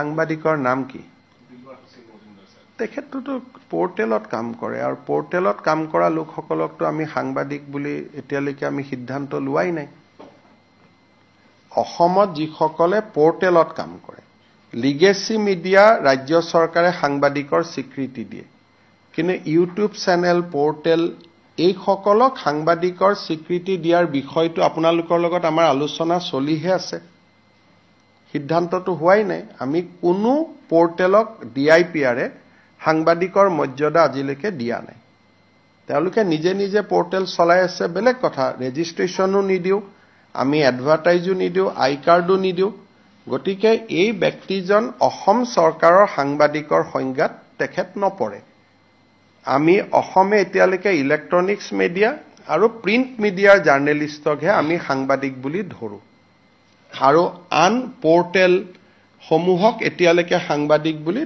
সাংবাদিকৰ নাম কি তেখেতটো পোৰ্টেলত কাম কৰে আৰু পোৰ্টেলত কাম কৰা লোকসকলকটো আমি সাংবাদিক বুলি এতিয়ালৈকে আমি সিদ্ধান্ত লোৱাই নাই অসমত যিসকলে পোৰ্টেলত কাম কৰে লিগেসি মিডিয়া ৰাজ্য চৰকাৰে সাংবাদিকৰ স্বীকৃতি দিয়ে কিন্তু ইউটিউব চেনেল পোৰ্টেল এই সকলক সাংবাদিকৰ স্বীকৃতি দিয়াৰ বিষয়টো আপোনালোকৰ লগত আমাৰ আলোচনা চলিহে আছে সিদ্ধান্তটো হোৱাই নাই আমি কোনো পোৰ্টেলক ডিআইপিআৰে সাংবাদিকৰ মৰ্যাদা আজিলৈকে দিয়া নাই তেওঁলোকে নিজে নিজে পোৰ্টেল চলাই আছে বেলেগ কথা ৰেজিষ্ট্ৰেচনো নিদিও আমি এডভাৰটাইজো নিদিও আই কাৰ্ডো নিদিও গতিকে এই ব্যক্তিজন অসম চৰকাৰৰ সাংবাদিকৰ সংজ্ঞাত তেখেত নপৰে আমি অসমে এতিয়ালৈকে ইলেক্ট্ৰনিক্স মিডিয়া আৰু প্ৰিন্ট মিডিয়াৰ জাৰ্নেলিষ্টকহে আমি সাংবাদিক বুলি ধৰো আৰু আন পোৰ্টেল সমূহক এতিয়ালৈকে সাংবাদিক বুলি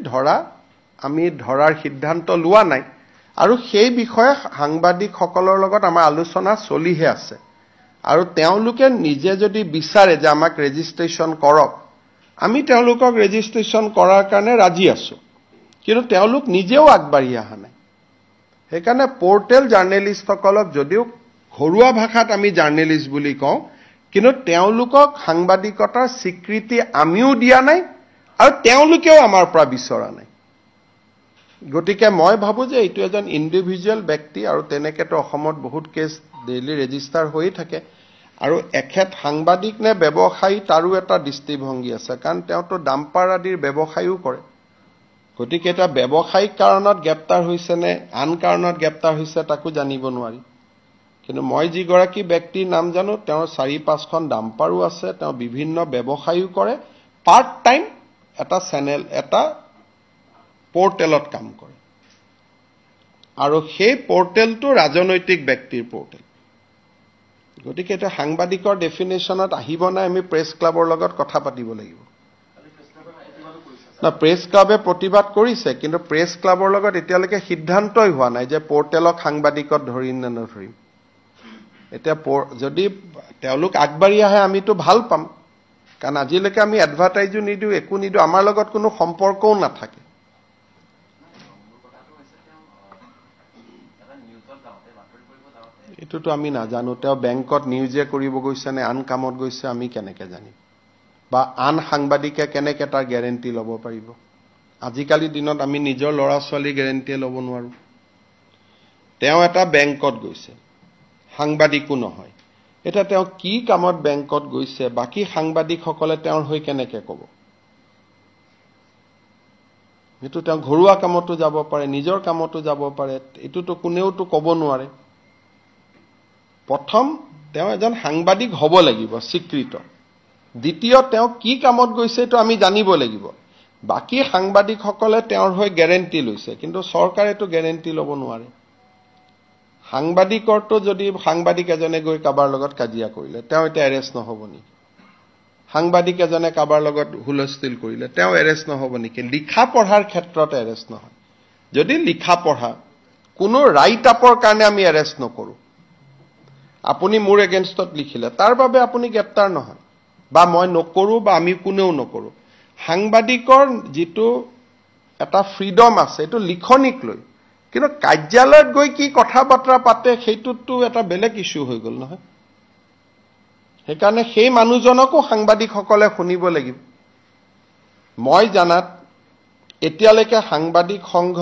আমি ধৰাৰ সিদ্ধান্ত লোৱা নাই আৰু সেই বিষয়ে সাংবাদিকসকলৰ লগত আমাৰ আলোচনা চলিহে আছে আৰু তেওঁলোকে নিজে যদি বিচাৰে যে আমাক ৰেজিষ্ট্ৰেচন কৰক আমি তেওঁলোকক ৰেজিষ্ট্ৰেচন কৰাৰ কাৰণে ৰাজি আছো কিন্তু তেওঁলোক নিজেও আগবাঢ়ি অহা নাই সেইকাৰণে পোৰ্টেল জাৰ্নেলিষ্টসকলক যদিও ঘৰুৱা ভাষাত আমি জাৰ্নেলিষ্ট বুলি কওঁ কিন্তু তেওঁলোকক সাংবাদিকতাৰ স্বীকৃতি আমিও দিয়া নাই আৰু তেওঁলোকেও আমাৰ পৰা বিচৰা নাই গতিকে মই ভাবো যে এইটো এজন ইন্ডিভিজুৱেল ব্যক্তি আৰু তেনেকেতো অসমত বহুত কেছ ডেইলি ৰেজিষ্টাৰ হৈ থাকে আৰু এখেত সাংবাদিক নে ব্যৱসায়ী তাৰো এটা দৃষ্টিভংগী আছে কাৰণ তেওঁতো ডাম্পাৰ আদিৰ ব্যৱসায়ও কৰে গতিকে এটা ব্যৱসায়িক কাৰণত গ্ৰেপ্তাৰ হৈছে নে আন কাৰণত গ্ৰেপ্তাৰ হৈছে তাকো জানিব নোৱাৰি কিন্তু মই যিগৰাকী ব্যক্তিৰ নাম জানো তেওঁৰ 4-5খন ডাম্পাৰো আছে তেওঁ বিভিন্ন ব্যৱসায়ও কৰে পাৰ্ট টাইম এটা চেনেল এটা পোৰ্টেলত কাম কৰে আৰু সেই পোৰ্টেলটো ৰাজনৈতিক ব্যক্তিৰ পোৰ্টেল গতিকে এটা সাংবাদিকৰ ডেফিনেশ্যনত আহিব নাই আমি প্ৰেছ ক্লাবৰ লগত কথা পাতিব লাগিব না প্ৰেছ ক্লাবে প্ৰতিবাদ কৰিছে কিন্তু প্ৰেছ ক্লাবৰ লগত এতিয়ালৈকে সিদ্ধান্তই হোৱা নাই যে পোৰ্টেলক সাংবাদিকত ধৰিম নে নধৰিম এতিয়া যদি তেওঁলোক আগবাঢ়ি আহে আমিতো ভাল পাম কাৰণ আজিলৈকে আমি এডভাৰটাইজো নিদিও একো নিদিও আমাৰ লগত কোনো সম্পৰ্কও নাথাকে এটোতো আমি নাজানো তেওঁ বেংকত নিউজে কৰিব গৈছে নে আন কামত গৈছে আমি কেনেকে জানিম বা আন সাংবাদিকে কেনেকে তাৰ গ্যাৰেন্টি ল'ব পাৰিব আজিকালি দিনত আমি নিজৰ ল'ৰা ছোৱালী গ্যাৰেন্টি ল'ব নোৱাৰো তেওঁ এটা বেংকত গৈছে সাংবাদিকো নহয় এটা তেওঁ কি কামত বেংকত গৈছে বাকি সাংবাদিকসকলে তেওঁৰ হৈ কেনেকে ক'ব এটো তেওঁ ঘৰুৱা কামতো যাব পাৰে নিজৰ কামতো যাব পাৰে এটোতো কোনেওতো ক'ব নোৱাৰে প্ৰথম তেওঁ এজন সাংবাদিক হ'ব লাগিব স্বীকৃত দ্বিতীয় তেওঁ কি কামত গৈছে তো আমি জানিব লাগিব বাকি সাংবাদিকসকলে তেওঁৰ হৈ গ্যাৰেন্টি লৈছে কিন্তু চৰকাৰেতো গ্যাৰেন্টি ল'ব নোৱাৰে সাংবাদিকৰটো যদি সাংবাদিক এজনে গৈ কাবাৰ লগত কাজিয়া কৰিলে তেওঁ এটা এৰেষ্ট নহব নেকি সাংবাদিক এজনে কাবাৰ লগত হুলস্থিল কৰিলে তেওঁ এৰেষ্ট নহব নেকি লিখা পঢ়াৰ ক্ষেত্ৰত এৰেষ্ট নহয় যদি লিখা পঢ়া কোনো ৰাইট আপৰ কাৰণে আমি এৰেষ্ট নকৰো আপুনি মোৰ এগেইনষ্টত লিখিলে তাৰ বাবে আপুনি গ্ৰেপ্তাৰ নহয় বা মই নকৰো বা আমি কোনেও নকৰো সাংবাদিকৰ যেটো এটা ফ্ৰীডম আছে এটো লিখনিক লৈ কিন্তু কাৰ্যালয়ত গৈ কি কথা বতৰা পাতে সেইটোতো এটা বেলেগ ইস্যু হৈ গল নহয় সেইকাৰণে সেই মানুহজনকো সাংবাদিকসকলে শুনিব লাগিব মই জানাত এতিয়ালৈকে সাংবাদিক সংঘ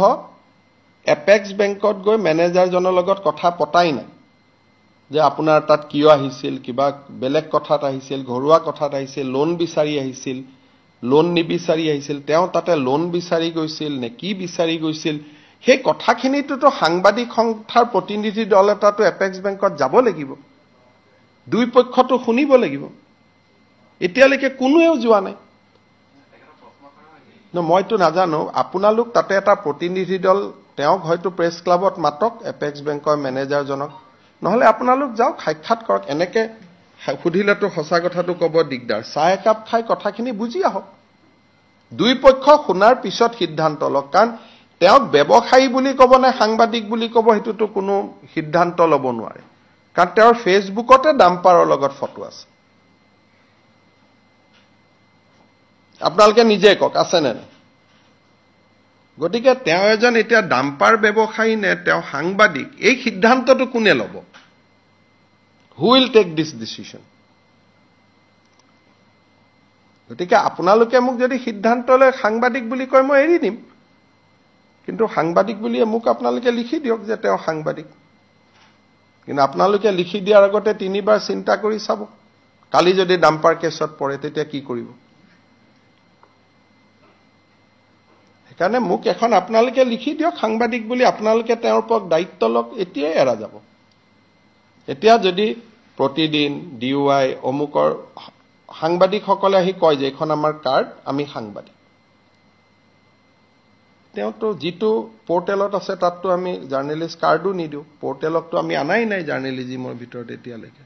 এপেক্স বেংকত গৈ মেনেজাৰজনৰ লগত কথা পতাই নাই যে আপোনাৰ তাত কিয় আহিছিল কিবা বেলেগ কথাত আহিছিল ঘৰুৱা কথাত আহিছিল লোন বিচাৰি আহিছিল লোন নিবিচাৰি আহিছিল তেওঁ তাতে লোন বিচাৰি গৈছিল নে কি বিচাৰি গৈছিল সেই কথাখিনিটো সাংবাদিক সংস্থাৰ প্ৰতিনিধি দল এটাটো এপেক্স বেংকত যাব লাগিব দুই পক্ষটো শুনিব লাগিব এতিয়ালৈকে কোনোৱেও যোৱা নাই মইতো নাজানো আপোনালোক তাতে এটা প্ৰতিনিধি দল তেওঁক হয়তো প্ৰেছ ক্লাবত মাতক এপেক্স বেংকৰ মেনেজাৰজনক নহলে আপোনালোক যাওক সাক্ষাৎ কৰক এনেকে সুধিলেতো সঁচা কথাটো ক'ব দিগদাৰ চাহ একাপ খাই কথাখিনি বুজি আহক দুই পক্ষ শুনাৰ পিছত সিদ্ধান্ত লওক কাৰণ তেওঁক ব্যৱসায়ী বুলি ক'ব নে সাংবাদিক বুলি ক'ব হেতুটো কোনো সিদ্ধান্ত ল'ব নোৱাৰে কাৰণ তেওঁৰ ফেসবুকতে ডাম্পাৰৰ লগত ফটো আছে আপোনালোকে নিজে কওক আছেনে নাই গতিকে তেওঁ এজন এতিয়া ডাম্পাৰ ব্যৱসায়ী নে তেওঁ সাংবাদিক এই সিদ্ধান্তটো কোনে ল'ব who will take this decision গতিকে আপোনালোকে মোক যদি সিদ্ধান্ত লয় সাংবাদিক বুলি কয় মই এৰি দিম কিন্তু সাংবাদিক বুলি মোক আপোনালোকে লিখি দিয়ক যে তেওঁ সাংবাদিক কিন্তু আপোনালোকে লিখি দিয়াৰ আগতে তিনিবাৰ চিন্তা কৰি চাব কালি যদি ডাম্পাৰ কেছত পৰে তেতিয়া কি কৰিব সেইকাৰণে মোক এখন আপোনালোকে লিখি দিয়ক সাংবাদিক বুলি আপোনালোকে তেওঁৰ ওপৰত দায়িত্ব লওক এতিয়াই এৰা যাব এতিয়া যদি প্ৰতিদিন ডিউআই অমুকৰ সাংবাদিকসকলে আহি কয় যে এখন আমাৰ কাৰ্ড আমি সাংবাদিক তেওঁতো যিটো পোৰ্টেলত আছে তাততো আমি জাৰ্নেলিষ্ট কাৰ্ডো নিদিওঁ পোৰ্টেলততো আমি আনাই নাই জাৰ্নেলিজিমৰ ভিতৰত এতিয়ালৈকে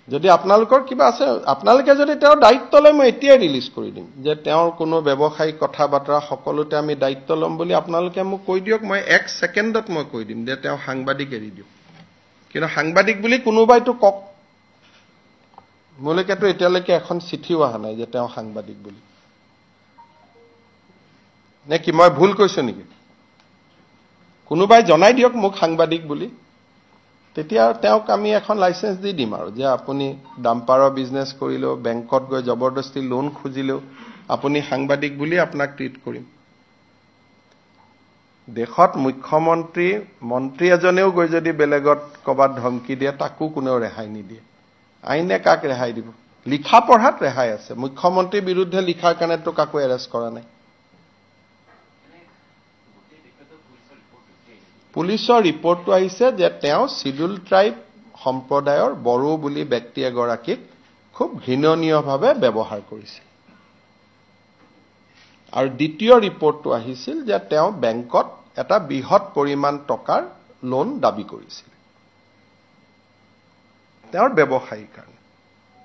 যদি আপোনালোকৰ কিবা আছে আপোনালোকে যদি তেওঁৰ দায়িত্ব লয় মই এতিয়াই ৰিলিজ কৰি দিম যে তেওঁৰ কোনো ব্যৱসায়িক কথা বাৰ্তা সকলোতে আমি দায়িত্ব ল'ম বুলি আপোনালোকে মোক কৈ দিয়ক মই 1 ছেকেণ্ডত মই কৈ দিম যে তেওঁ সাংবাদিক এৰি দিওঁ কিন্তু সাংবাদিক বুলি কোনোবাইতো কওক মোলৈকেতো এতিয়ালৈকে এখন চিঠিও অহা নাই যে তেওঁ সাংবাদিক বুলি নে কি মই ভুল কৈছো নেকি কোনোবাই জনাই দিয়ক মোক সাংবাদিক বুলি তেতিয়া তেওঁক আমি এখন লাইসেন্স দি দিম আৰু যে আপুনি ডাম্পাৰৰ বিজনেছ কৰিলেও বেংকত গৈ জবৰদস্তি লোন খুজিলেও আপুনি সাংবাদিক বুলি আপোনাক ট্ৰিট কৰিম দেশত মুখ্যমন্ত্ৰী মন্ত্ৰী এজনেও গৈ যদি বেলেগত কবাত ধমকি দিয়ে তাকো কোনেও ৰেহাই নিদিয়ে আইনে কাক ৰেহাই দিব লিখা পঢ়াত ৰেহাই আছে মুখ্যমন্ত্ৰীৰ বিৰুদ্ধে লিখাৰ কাৰণেতো কাকো এৰেষ্ট কৰা নাই পুলিচৰ ৰিপৰ্টটো আহিছে যে তেওঁ শিডিউল ট্ৰাইব সম্প্ৰদায়ৰ বড়ো বুলি ব্যক্তি এগৰাকীক খুব ঘৃণনীয়ভাৱে ব্যৱহাৰ কৰিছিল আৰু দ্বিতীয় ৰিপৰ্টটো আহিছিল যে তেওঁ বেংকত এটা বৃহৎ পৰিমাণ টকাৰ লোন দাবী কৰিছিল তেওঁৰ ব্যৱসায়িক কাৰণে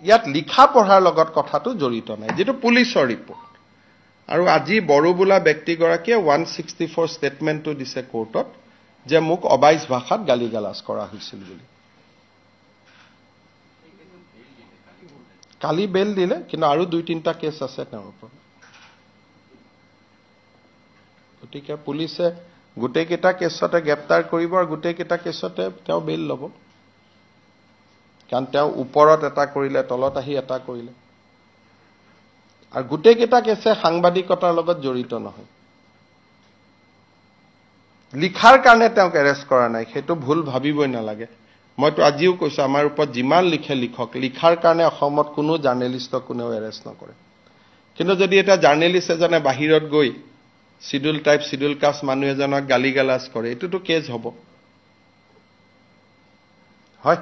ইয়াত লিখা পঢ়াৰ লগত কথাটো জড়িত নাই যেটো পুলিচৰ ৰিপৰ্ট আৰু আজি বড়ো বোলা ব্যক্তিগৰাকীয়ে 164 ষ্টেটমেণ্টটো দিছে কোৰ্টত যে মোক অবাইজ ভাষাত গালিগালাজ কৰা হৈছিল বুলি কালি বেল দিলে কিন্তু আৰু 2-3টা কেছ আছে তেওঁৰ ওপৰত গতিকে পুলিচে গোটেইকেইটা কেছতে গ্ৰেপ্তাৰ কৰিব আৰু গোটেইকেইটা কেছতে তেওঁ বেল ল'ব কাৰণ তেওঁ ওপৰত এটা কৰিলে তলত আহি এটা কৰিলে আৰু গোটেইকেইটা কেছে সাংবাদিকতাৰ লগত জড়িত নহয় লিখাৰ কাৰণে তেওঁক এৰেষ্ট কৰা নাই সেইটো ভুল ভাবিবই নালাগে মইতো আজিও কৈছো আমাৰ ওপৰত যিমান লিখে লিখক লিখাৰ কাৰণে অসমত কোনো জাৰ্নেলিষ্টক কোনেও এৰেষ্ট নকৰে কিন্তু যদি এটা জাৰ্নেলিষ্ট এজনে বাহিৰত গৈ শিডিউল টাইপ শিডিউল কাষ্ট মানুহ এজনক গালিগালাজ কৰে এইটোতো কেছ হ'ব হয়